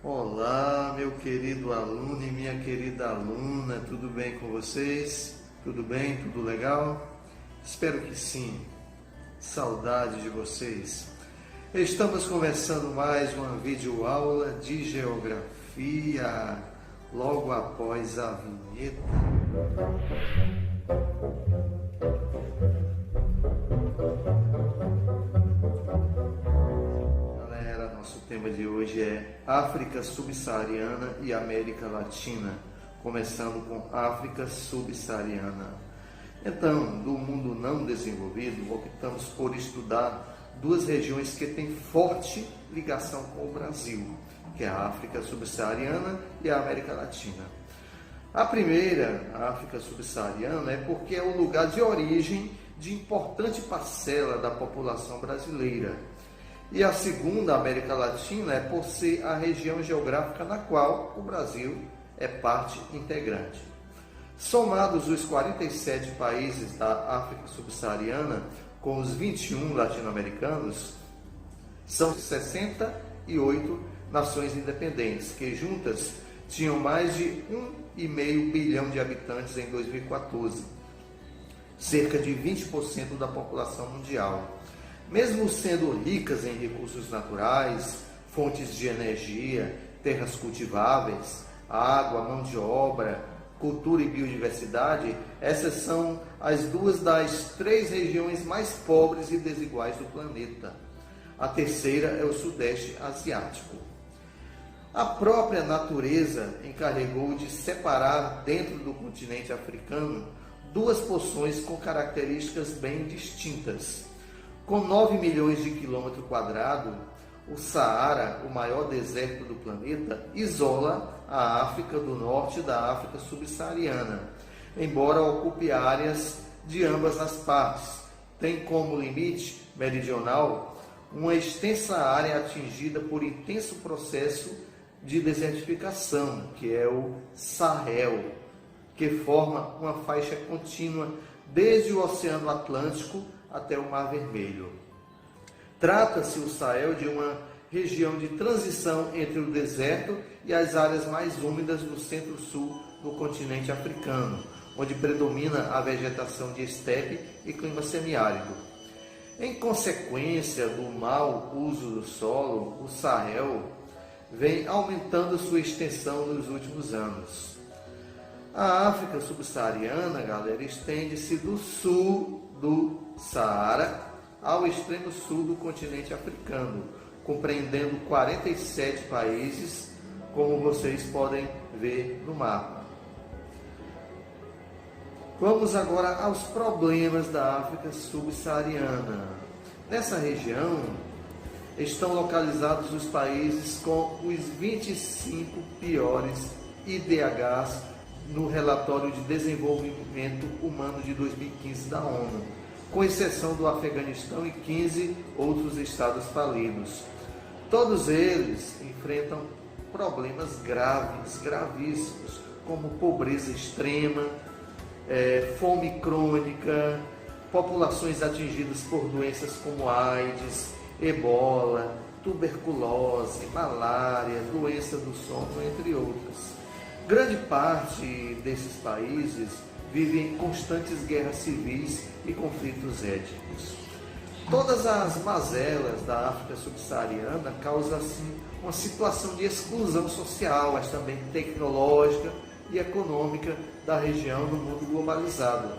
Olá, meu querido aluno e minha querida aluna, tudo bem com vocês? Tudo bem? Tudo legal? Espero que sim. Saudade de vocês. Estamos começando mais uma videoaula de geografia, logo após a vinheta. Nosso tema de hoje é África Subsaariana e América Latina, começando com África Subsaariana. Então, do mundo não desenvolvido, optamos por estudar duas regiões que têm forte ligação com o Brasil, que é a África Subsaariana e a América Latina. A primeira, a África Subsaariana, é porque é o lugar de origem de importante parcela da população brasileira. E a segunda, a América Latina, é por ser a região geográfica na qual o Brasil é parte integrante. Somados os 47 países da África Subsaariana com os 21 latino-americanos, são 68 nações independentes, que juntas tinham mais de 1,5 bilhão de habitantes em 2014, cerca de 20% da população mundial. Mesmo sendo ricas em recursos naturais, fontes de energia, terras cultiváveis, água, mão de obra, cultura e biodiversidade, essas são as duas das três regiões mais pobres e desiguais do planeta. A terceira é o Sudeste Asiático. A própria natureza encarregou de separar dentro do continente africano duas porções com características bem distintas. Com 9 milhões de quilômetros quadrados, o Saara, o maior deserto do planeta, isola a África do Norte da África Subsaariana, embora ocupe áreas de ambas as partes. Tem como limite meridional uma extensa área atingida por intenso processo de desertificação, que é o Sahel, que forma uma faixa contínua desde o Oceano Atlântico até o Mar Vermelho. Trata-se o Sahel de uma região de transição entre o deserto e as áreas mais úmidas do centro-sul do continente africano, onde predomina a vegetação de estepe e clima semiárido. Em consequência do mau uso do solo, o Sahel vem aumentando sua extensão nos últimos anos. A África Subsaariana, galera, estende-se do sul do Saara ao extremo sul do continente africano, compreendendo 47 países, como vocês podem ver no mapa. Vamos agora aos problemas da África Subsaariana. Nessa região estão localizados os países com os 25 piores IDHs no relatório de desenvolvimento humano de 2015 da ONU, com exceção do Afeganistão e 15 outros estados falidos. Todos eles enfrentam problemas gravíssimos, como pobreza extrema, fome crônica, populações atingidas por doenças como AIDS, ebola, tuberculose, malária, doença do sono, entre outras. Grande parte desses países vive em constantes guerras civis e conflitos étnicos. Todas as mazelas da África Subsaariana causam, assim, uma situação de exclusão social, mas também tecnológica e econômica da região no mundo globalizado.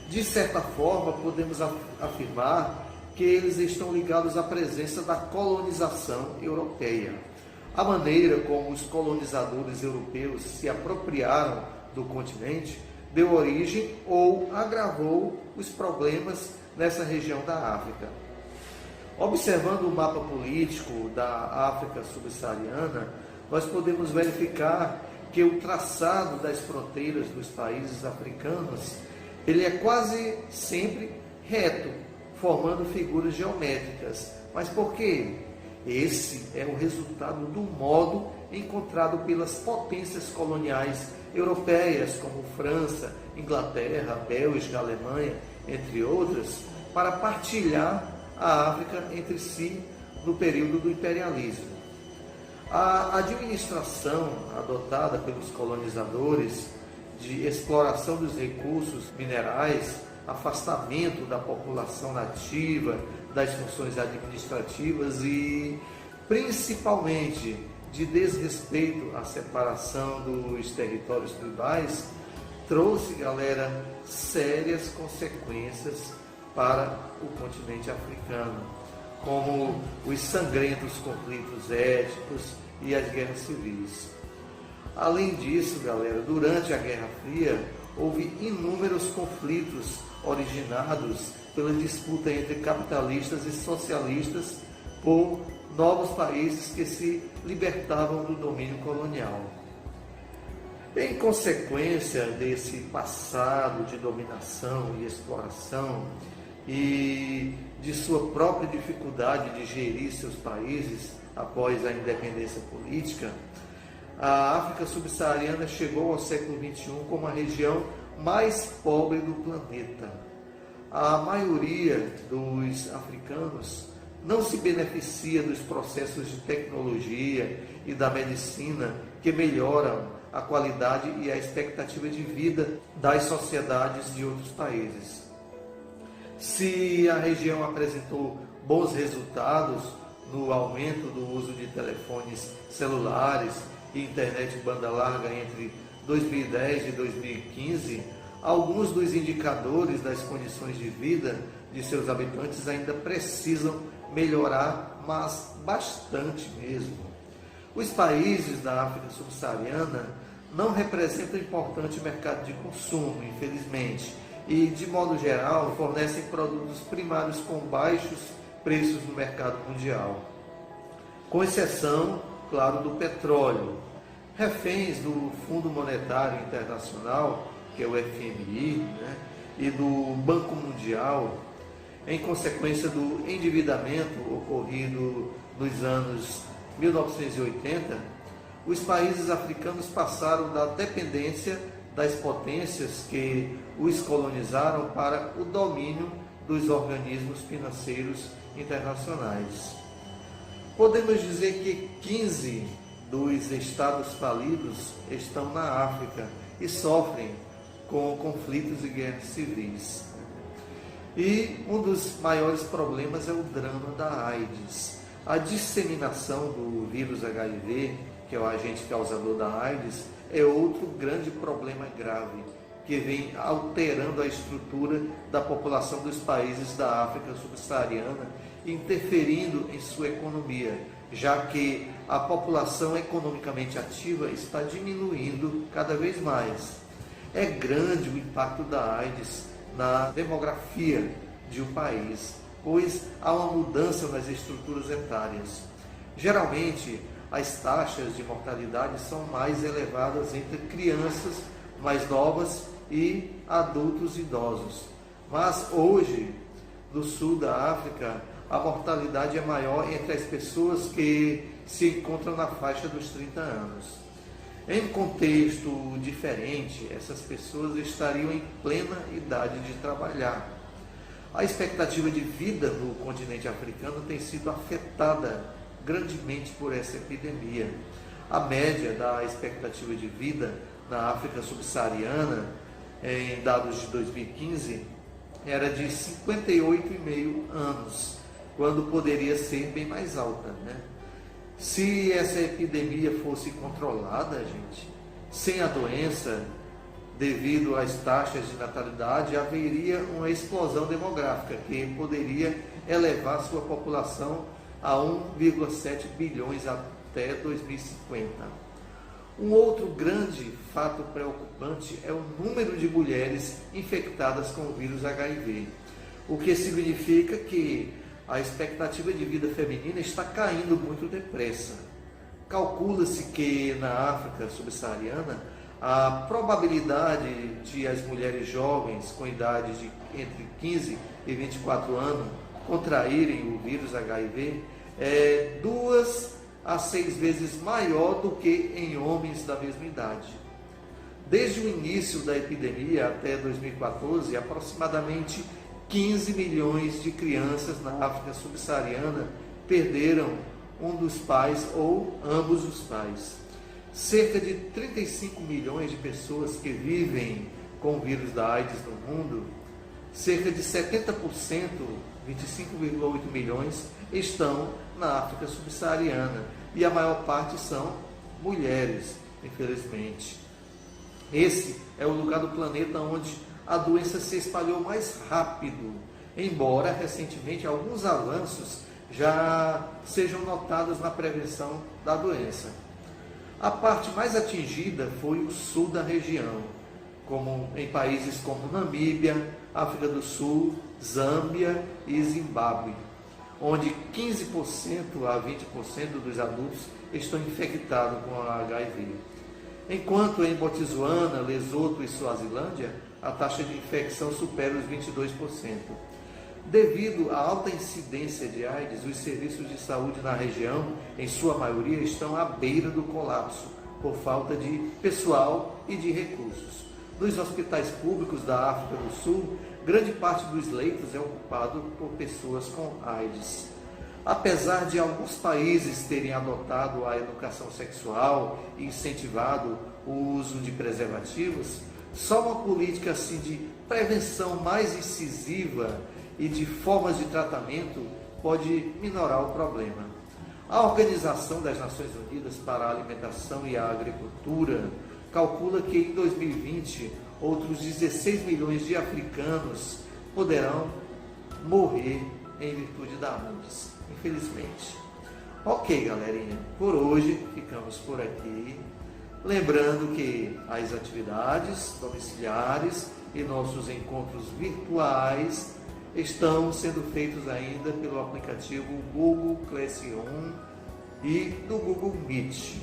De certa forma, podemos afirmar que eles estão ligados à presença da colonização europeia. A maneira como os colonizadores europeus se apropriaram do continente deu origem ou agravou os problemas nessa região da África. Observando o mapa político da África Subsaariana, nós podemos verificar que o traçado das fronteiras dos países africanos, ele é quase sempre reto, formando figuras geométricas. Mas por quê? Esse é o resultado do modo encontrado pelas potências coloniais europeias, como França, Inglaterra, Bélgica, Alemanha, entre outras, para partilhar a África entre si no período do imperialismo. A administração adotada pelos colonizadores de exploração dos recursos minerais, afastamento da população nativa, das funções administrativas e, principalmente, de desrespeito à separação dos territórios tribais, trouxe, galera, sérias consequências para o continente africano, como os sangrentos conflitos étnicos e as guerras civis. Além disso, galera, durante a Guerra Fria, houve inúmeros conflitos originados pela disputa entre capitalistas e socialistas por novos países que se libertavam do domínio colonial. Em consequência desse passado de dominação e exploração e de sua própria dificuldade de gerir seus países após a independência política, a África subsaariana chegou ao século XXI como a região mais pobre do planeta. A maioria dos africanos não se beneficia dos processos de tecnologia e da medicina que melhoram a qualidade e a expectativa de vida das sociedades de outros países. Se a região apresentou bons resultados no aumento do uso de telefones celulares e internet banda larga entre 2010 e 2015, alguns dos indicadores das condições de vida de seus habitantes ainda precisam melhorar, mas bastante mesmo. Os países da África subsaariana não representam importante mercado de consumo, infelizmente, e, de modo geral, fornecem produtos primários com baixos preços no mercado mundial, com exceção, claro, do petróleo. Reféns do Fundo Monetário Internacional, que é o FMI, e do Banco Mundial, em consequência do endividamento ocorrido nos anos 1980, os países africanos passaram da dependência das potências que os colonizaram para o domínio dos organismos financeiros internacionais. Podemos dizer que 15 dos estados falidos estão na África e sofrem com conflitos e guerras civis. E um dos maiores problemas é o drama da AIDS. A disseminação do vírus HIV, que é o agente causador da AIDS, é outro grande problema grave, que vem alterando a estrutura da população dos países da África subsaariana, interferindo em sua economia, já que a população economicamente ativa está diminuindo cada vez mais. É grande o impacto da AIDS na demografia de um país, pois há uma mudança nas estruturas etárias. Geralmente, as taxas de mortalidade são mais elevadas entre crianças mais novas e adultos idosos. Mas hoje, no sul da África, a mortalidade é maior entre as pessoas que se encontram na faixa dos 30 anos. Em contexto diferente, essas pessoas estariam em plena idade de trabalhar. A expectativa de vida no continente africano tem sido afetada grandemente por essa epidemia. A média da expectativa de vida na África subsaariana, em dados de 2015, era de 58,5 anos, quando poderia ser bem mais alta, Se essa epidemia fosse controlada, gente, sem a doença, devido às taxas de natalidade, haveria uma explosão demográfica que poderia elevar sua população a 1,7 bilhões até 2050. Um outro grande fato preocupante é o número de mulheres infectadas com o vírus HIV, o que significa que a expectativa de vida feminina está caindo muito depressa. Calcula-se que na África subsaariana a probabilidade de as mulheres jovens com idade de entre 15 e 24 anos contraírem o vírus HIV é 2 a 6 vezes maior do que em homens da mesma idade. Desde o início da epidemia até 2014, aproximadamente 15 milhões de crianças na África subsaariana perderam um dos pais ou ambos os pais. Cerca de 35 milhões de pessoas que vivem com o vírus da AIDS no mundo, cerca de 70%, 25,8 milhões, estão na África subsaariana e a maior parte são mulheres, infelizmente. Esse é o lugar do planeta onde a doença se espalhou mais rápido, embora recentemente alguns avanços já sejam notados na prevenção da doença. A parte mais atingida foi o sul da região, como em países como Namíbia, África do Sul, Zâmbia e Zimbábue, onde 15% a 20% dos adultos estão infectados com a HIV. Enquanto em Botsuana, Lesoto e Suazilândia, a taxa de infecção supera os 22%. Devido à alta incidência de AIDS, os serviços de saúde na região, em sua maioria, estão à beira do colapso, por falta de pessoal e de recursos. Nos hospitais públicos da África do Sul, grande parte dos leitos é ocupado por pessoas com AIDS. Apesar de alguns países terem adotado a educação sexual e incentivado o uso de preservativos, só uma política assim de prevenção mais incisiva e de formas de tratamento pode minorar o problema. A Organização das Nações Unidas para a Alimentação e a Agricultura calcula que em 2020 outros 16 milhões de africanos poderão morrer em virtude da AIDS, infelizmente. Ok, galerinha, por hoje ficamos por aqui. Lembrando que as atividades domiciliares e nossos encontros virtuais estão sendo feitos ainda pelo aplicativo Google Classroom e do Google Meet.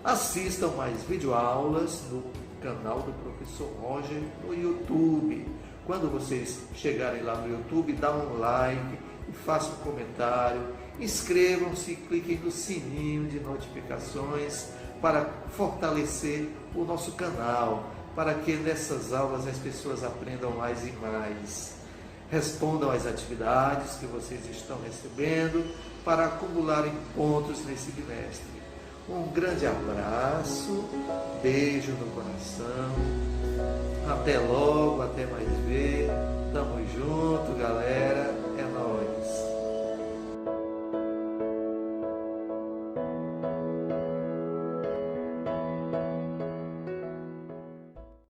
Assistam mais videoaulas no canal do Professor Roger no YouTube. Quando vocês chegarem lá no YouTube, dá um like e façam um comentário. Inscrevam-se e cliquem no sininho de notificações para fortalecer o nosso canal, para que nessas aulas as pessoas aprendam mais e mais. Respondam às atividades que vocês estão recebendo para acumularem pontos nesse bimestre. Um grande abraço, beijo no coração, até logo, até mais vezes.